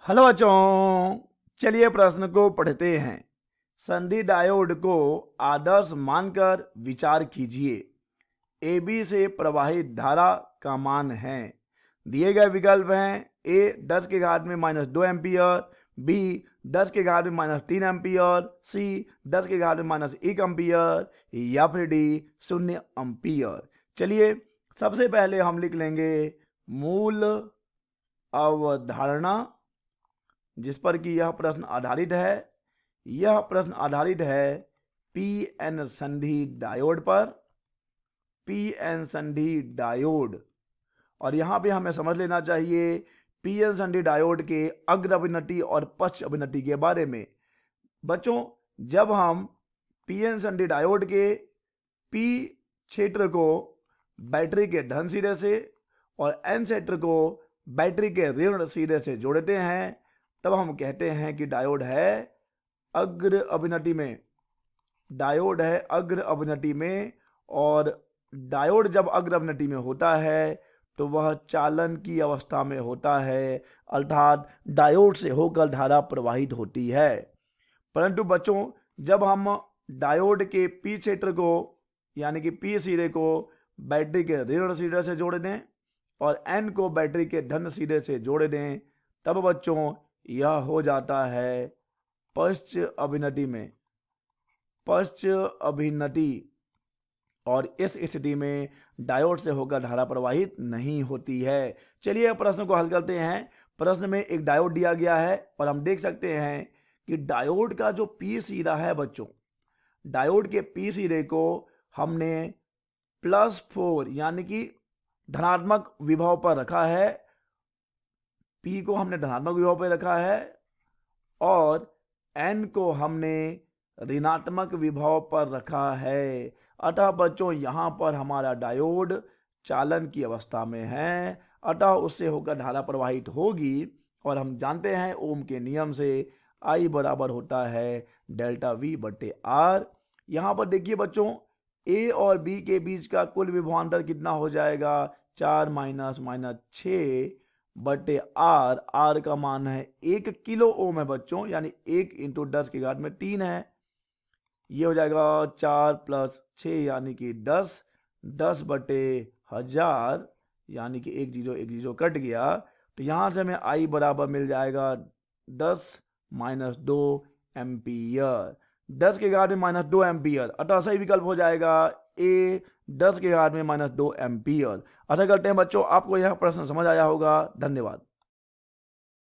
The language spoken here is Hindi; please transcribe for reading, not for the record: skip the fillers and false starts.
हेलो बच्चों, चलिए प्रश्न को पढ़ते हैं। संधि डायोड को आदर्श मानकर विचार कीजिए। ए बी से प्रवाहित धारा का मान है। दिए गए विकल्प हैं ए 10 के घात में -2 एम्पियर, बी 10 के घात में -3 एम्पियर, सी 10 के घात में -1 एम्पियर या फिर डी 0 एम्पियर। चलिए सबसे पहले हम लिख लेंगे मूल अवधारणा जिस पर कि यह प्रश्न आधारित है। यह प्रश्न आधारित है पीएन संधि डायोड पर। पीएन संधि डायोड, और यहां पे हमें समझ लेना चाहिए पीएन संधि डायोड के अग्र अभिनति और पश्च अभिनति के बारे में। बच्चों, जब हम पीएन संधि डायोड के पी क्षेत्र को बैटरी के धन सिरे से और एन क्षेत्र को बैटरी के ऋण सिरे से जोड़ते हैं, तब हम कहते हैं कि डायोड है अग्र अभिनति में। डायोड है अग्र अभिनति में, और डायोड जब अग्र अभिनति में होता है तो वह चालन की अवस्था में होता है, अर्थात डायोड से होकर धारा प्रवाहित होती है। परंतु बच्चों, जब हम डायोड के पी क्षेत्र को यानी कि पी सिरे को बैटरी के ऋण सिरे से जोड़ दें और एन को बैटरी के धन सिरे से जोड़ दें, तब बच्चों यह हो जाता है पश्च अभिनति में। पश्च अभिनति, और इस स्थिति में डायोड से होकर धारा प्रवाहित नहीं होती है। चलिए प्रश्न को हल करते हैं। प्रश्न में एक डायोड दिया गया है और हम देख सकते हैं कि डायोड का जो पी सिरा है बच्चों, डायोड के पी सिरे को हमने +4 यानी कि धनात्मक विभव पर रखा है। पी को हमने धनात्मक विभव पर रखा है और एन को हमने ऋणात्मक विभव पर रखा है। अतः बच्चों यहां पर हमारा डायोड चालन की अवस्था में है, अतः उससे होकर धारा प्रवाहित होगी। और हम जानते हैं ओम के नियम से I बराबर होता है डेल्टा V बटे R। यहां पर देखिए बच्चों, A और B के बीच का कुल विभवांतर कितना हो जाएगा? 4 - 6 बटे R। R का मान है 1 किलो ओम है बच्चों, यानी 1 × 10 की घात में 3 है। ये हो जाएगा 4 + 6 यानी कि 10। 10 बटे 1000 यानी कि 1 0 कट गया, तो यहां से हमें I बराबर मिल जाएगा 10 - 2 एम्पियर। 10 के घात में -2 एम्पियर, अतः सही विकल्प हो जाएगा ए 10 के घात में -2 एम्पियर। आशा करते हैं बच्चों आपको यह प्रश्न समझ आया होगा। धन्यवाद।